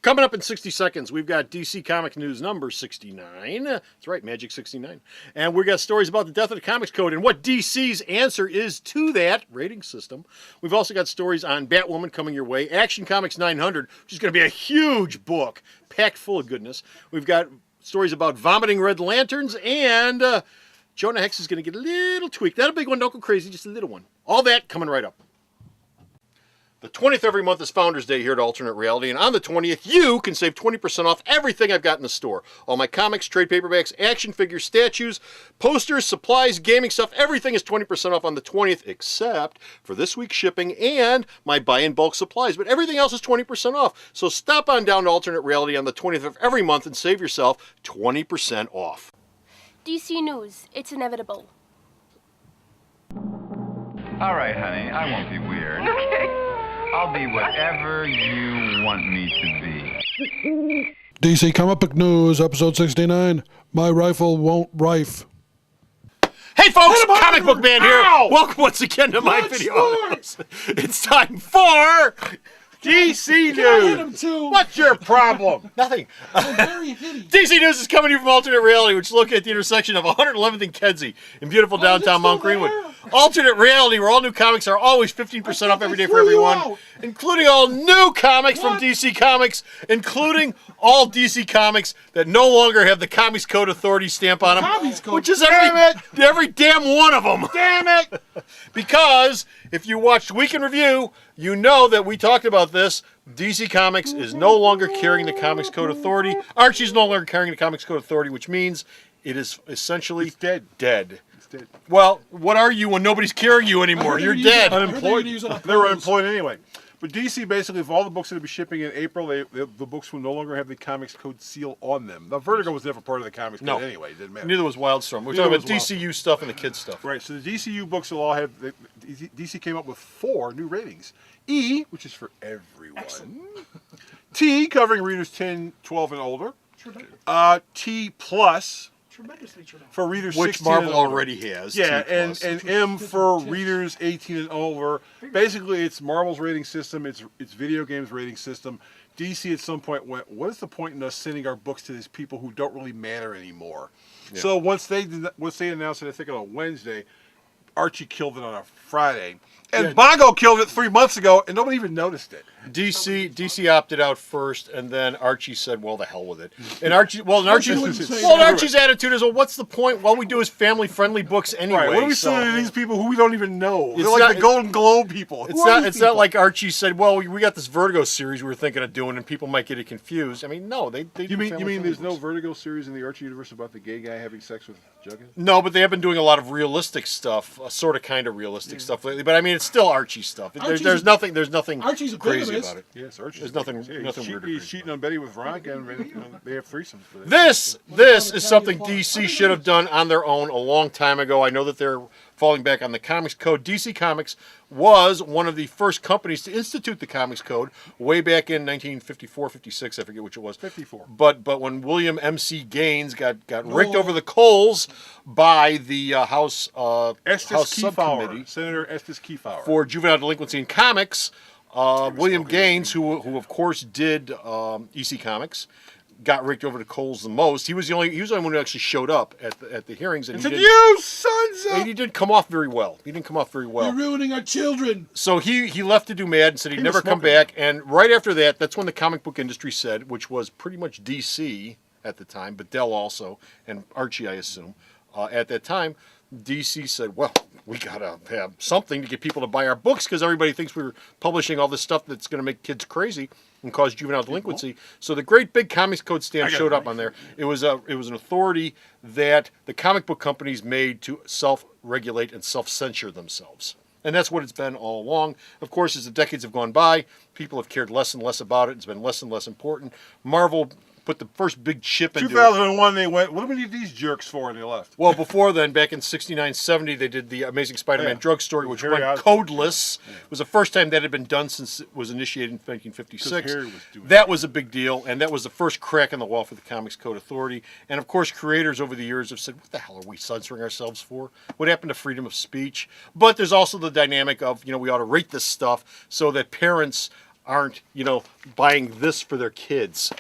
Coming up in 60 seconds, we've got DC Comic News number 69. That's right, Magic 69. And we've got stories about the death of the Comics Code and what DC's answer is to that rating system. We've also got stories on Batwoman coming your way, Action Comics 900, which is going to be a huge book, packed full of goodness. We've got stories about vomiting red lanterns, and Jonah Hex is going to get a little tweak. Not a big one, don't go crazy, just a little one. All that coming right up. The 20th of every month is Founders Day here at Alternate Reality, and on the 20th, you can save 20% off everything I've got in the store. All my comics, trade paperbacks, action figures, statues, posters, supplies, gaming stuff, everything is 20% off on the 20th, except for this week's shipping and my buy-in-bulk supplies. But everything else is 20% off. So stop on down to Alternate Reality on the 20th of every month and save yourself 20% off. DC News, it's inevitable. All right, honey, I won't be weird. Okay. I'll be whatever you want me to be. DC Comic Book News, episode 69. My rifle won't rife. Hey folks, Comic Book Man here. Welcome once again to my video. It's time for DC News. What's your problem? Nothing. DC News is coming to you from Alternate Reality, which is located at the intersection of 111th and Kedzie in beautiful downtown Mount Greenwood. Alternate Reality, where all new comics are always 15% off every day for everyone, including all new comics from DC Comics, including all DC Comics that no longer have the Comics Code Authority stamp on them, which is every damn one of them. Damn it! Because if you watched Week in Review, you know that we talked about this. DC Comics is no longer carrying the Comics Code Authority. Archie's no longer carrying the Comics Code Authority, which means it is essentially dead. It's dead. Well, what are you when nobody's carrying you anymore? You're dead. Unemployed. They were unemployed anyway. But DC basically, if all the books that will be shipping in April, the books will no longer have the Comics Code seal on them. Now, Vertigo was never part of the Comics Code anyway. It didn't matter. Neither was Wildstorm. We're talking about DCU stuff and the kids stuff. Right. So the DCU books will all have. DC came up with 4 new ratings. E, which is for everyone. Excellent. T, covering readers 10, 12, and older. T plus. Tremendously tremendous. For readers which 16 Marvel and older. already has. Yeah, and M for readers 18 and over. Basically, it's Marvel's rating system. It's video games rating system. DC at some point went, what is the point in us sending our books to these people who don't really matter anymore? Yeah. So once they announced it, I think on a Wednesday, Archie killed it on a Friday. And Bongo killed it 3 months ago, and nobody even noticed it. DC opted out first, and then Archie said, "Well, the hell with it." And Archie's attitude is, "Well, what's the point? All we do is family-friendly books anyway." Right. What are we sending to these people who we don't even know? They're like the Golden Globe people. It's not like Archie said, "Well, we got this Vertigo series we were thinking of doing, and people might get it confused." I mean, no, they You mean there's no Vertigo series in the Archie universe about the gay guy having sex with Jughead? No, but they have been doing a lot of realistic stuff, sort of kind of realistic stuff lately. But I mean, it's still Archie stuff. There's nothing crazy about it. Yes, Archie. There's nothing weird. He's cheating on Betty with Veronica, and they have threesomes for this. This is something DC should have done on their own a long time ago. I know that they're falling back on the Comics Code. DC Comics was one of the first companies to institute the Comics Code way back in 1954, 56, I forget which it was. 54. But when William M.C. Gaines got raked over the coals by the House Subcommittee, Senator Estes Kefauver, for juvenile delinquency in comics, William Gaines, who of course did EC Comics, got raked over the coals the most. He was the only one who actually showed up at the hearings, and he said, "You sons of..." He didn't come off very well. You're ruining our children. So he left to do Mad and said he'd never come back. And right after that, that's when the comic book industry said, which was pretty much DC at the time, but Dell also, and Archie, I assume, at that time, DC said, well, we got to have something to get people to buy our books because everybody thinks we're publishing all this stuff that's going to make kids crazy and cause juvenile delinquency. So the great big Comics Code stamp showed up on there. It was an authority that the comic book companies made to self-regulate and self-censor themselves. And that's what it's been all along. Of course, as the decades have gone by, people have cared less and less about it. It's been less and less important. Marvel put the first big chip into 2001, they went, what do we need these jerks for? And they left. Well, before then, back in 69, 70, they did the Amazing Spider-Man drug story, which went codeless. It was the first time that had been done since it was initiated in 1956. That was a big deal, and that was the first crack in the wall for the Comics Code Authority. And, of course, creators over the years have said, what the hell are we censoring ourselves for? What happened to freedom of speech? But there's also the dynamic of, we ought to rate this stuff so that parents aren't, buying this for their kids.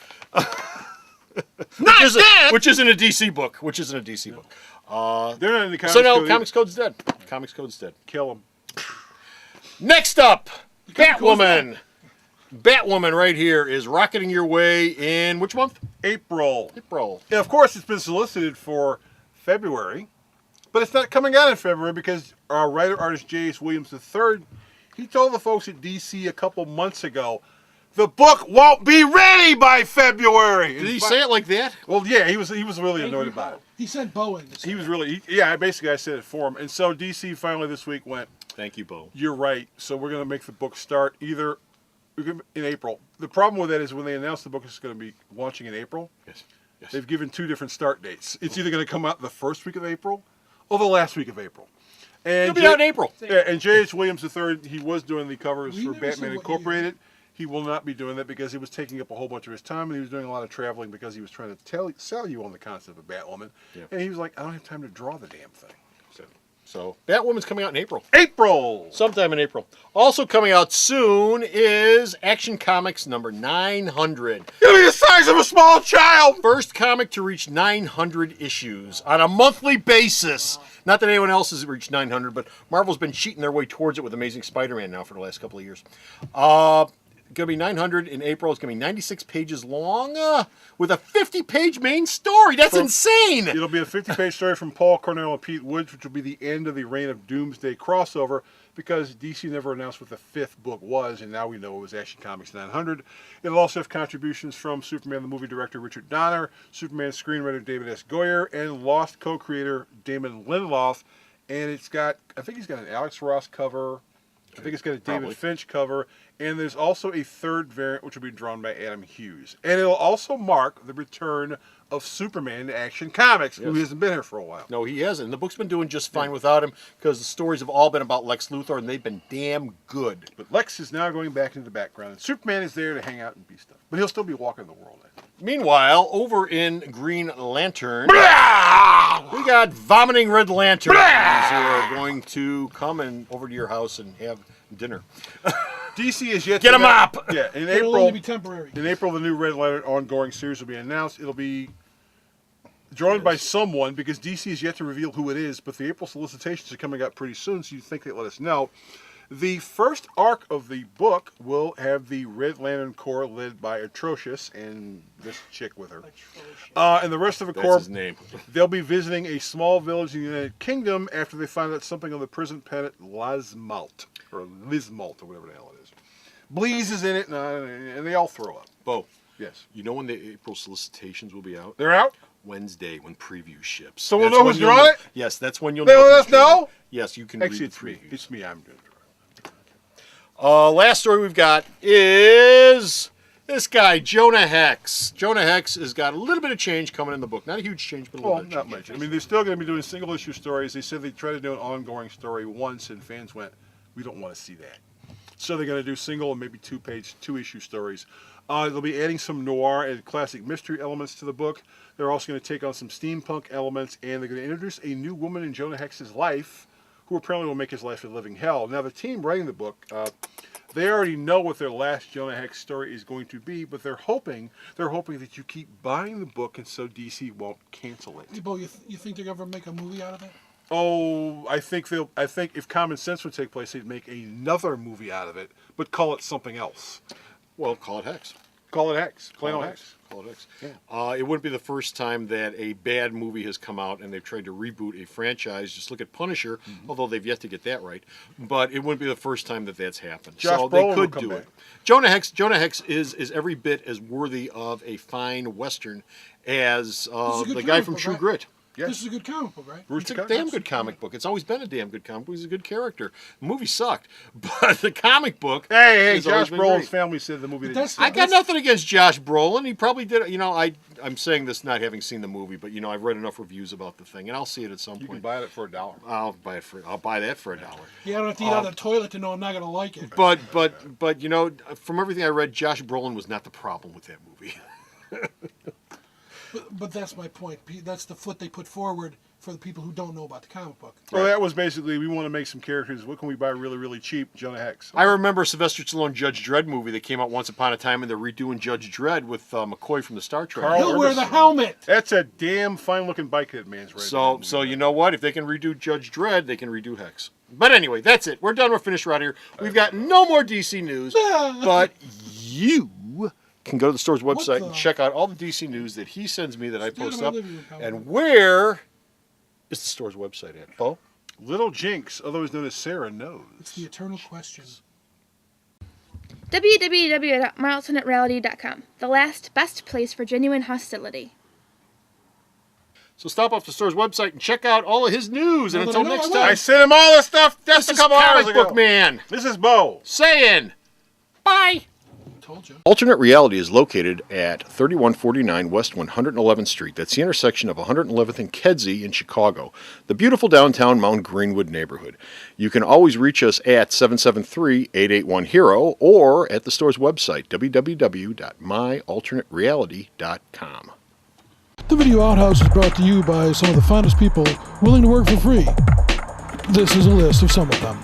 Which isn't a DC book. They're not in the comics So no, code Comics Code's dead. Comics Code's dead. Kill them. Next up, Batwoman. Batwoman right here is rocketing your way in which month? April. April. And of course, it's been solicited for February, but it's not coming out in February because our writer-artist J.H. Williams III, he told the folks at DC a couple months ago, the book won't be ready by February. Did he say it like that? Well, yeah, he was really annoyed about it. He sent Boeing. He was really, basically I said it for him. And so DC finally this week went, Thank you, Bo. you're right, so we're going to make the book start either in April. The problem with that is when they announced the book is going to be launching in April, Yes. they've given 2 different start dates. It's either going to come out the first week of April or the last week of April. And It'll be out in April. Yeah, and J.H. Williams III, he was doing the covers We for never said Batman what Incorporated. He will not be doing that because he was taking up a whole bunch of his time and he was doing a lot of traveling because he was trying to sell you on the concept of Batwoman. Yeah. And he was like, I don't have time to draw the damn thing. So Batwoman's coming out in April. April! Sometime in April. Also coming out soon is Action Comics number 900. It'll be the size of a small child! First comic to reach 900 issues on a monthly basis. Not that anyone else has reached 900, but Marvel's been cheating their way towards it with Amazing Spider-Man now for the last couple of years. Going to be 900 in April. It's going to be 96 pages long with a 50-page main story. That's insane! It'll be a 50-page story from Paul Cornell and Pete Woods, which will be the end of the Reign of Doomsday crossover because DC never announced what the 5th book was, and now we know it was Action Comics 900. It'll also have contributions from Superman the movie director Richard Donner, Superman screenwriter David S. Goyer, and Lost co-creator Damon Lindelof. And it's got, I think he's got an Alex Ross cover. I think it's got a David Finch cover. And there's also a 3rd variant, which will be drawn by Adam Hughes. And it'll also mark the return of Superman to Action Comics, who hasn't been here for a while. No, he hasn't. The book's been doing just fine without him because the stories have all been about Lex Luthor, and they've been damn good. But Lex is now going back into the background, and Superman is there to hang out and be stuff. But he'll still be walking the world, I think. Meanwhile, over in Green Lantern, we got vomiting Red Lanterns who are going to come over to your house and have dinner. DC is yet Get to him up! Yeah, in It'll April. only be temporary. In April, the new Red Lantern ongoing series will be announced. It'll be drawn by someone because DC is yet to reveal who it is, but the April solicitations are coming out pretty soon, so you think they'd let us know. The first arc of the book will have the Red Lantern Corps led by Atrocious and this chick with her. And the rest of the That's Corps, his name. they'll be visiting a small village in the United Kingdom after they find out something on the prison planet Lazmalt, or Lismalt, or whatever the hell it is. Bleeze is in it, and they all throw up. Bo, Yes. you know when the April solicitations will be out? They're out? Wednesday when preview ships. So we'll That's know when who's you'll drawing it? Yes, that's when you'll They know. let who's us know? drawing it. Yes, you can Actually, read it's the me. previews. It's me. I'm going to draw. Last story we've got is this guy, Jonah Hex. Jonah Hex has got a little bit of change coming in the book. Not a huge change, but a little Well, bit of not change. much. I mean, they're still going to be doing single-issue stories. They said they tried to do an ongoing story once, and fans went, we don't want to see that. So they're going to do single and maybe two-issue stories. They'll be adding some noir and classic mystery elements to the book. They're also going to take on some steampunk elements, and they're going to introduce a new woman in Jonah Hex's life who apparently will make his life a living hell. Now, the team writing the book, they already know what their last Jonah Hex story is going to be, but they're hoping that you keep buying the book, and so DC won't cancel it. Bo, you think they're going to make a movie out of it? Oh, I think if Common Sense would take place, they'd make another movie out of it, but call it something else. Well, call it Hex. Call it Hex. Plain Call old it Hex. Call it Hex. Yeah. It wouldn't be the first time that a bad movie has come out and they've tried to reboot a franchise. Just look at Punisher, although they've yet to get that right. But it wouldn't be the first time that that's happened. Josh so Brolin they will could come do back. it. Jonah Hex is every bit as worthy of a fine Western as a good the guy comic from book, True right? Grit. Yeah. This is a good comic book, right? It's a damn good comic book. It's always been a damn good comic book. He's a good character. The movie sucked, but the comic book. Hey, has always Josh been Brolin's great. family said the movie didn't that's- suck. I got nothing against Josh Brolin. He probably did. You know, I'm saying this not having seen the movie, but you know, I've read enough reviews about the thing, and I'll see it at some You can point. buy it for $1. I'll buy that for $1. Yeah, I don't have to eat out of the toilet to know I'm not going to like it. But you know, from everything I read, Josh Brolin was not the problem with that movie. But that's my point. That's the foot they put forward for the people who don't know about the comic book. Well, that was basically, we want to make some characters. What can we buy really, really cheap? Jonah Hex. I remember Sylvester Stallone Judge Dredd movie that came out once upon a time, and they're redoing Judge Dredd with McCoy from the Star Trek. Carl He'll wear the Urban. helmet. That's a damn fine-looking bike that man's right So you know what? If they can redo Judge Dredd, they can redo Hex. But anyway, that's it. We're done. We're finished right here. We've got no more DC news, but you can go to the store's website and check out all the DC news that he sends me that I post up. And where is the store's website at, Bo? Little Jinx, otherwise known as Sarah Knows. It's the eternal question. www.myalternatereality.com. The last best place for genuine hostility. So stop off the store's website and check out all of his news. And No, until no, next I time, I sent him all the stuff just just a a couple hours comic ago. book man This is Bo. saying bye. Told you. Alternate Reality is located at 3149 West 111th Street. That's the intersection of 111th and Kedzie in Chicago, the beautiful downtown Mount Greenwood neighborhood. You can always reach us at 773-881-HERO or at the store's website, www.myalternatereality.com. The Video Outhouse is brought to you by some of the finest people willing to work for free. This is a list of some of them.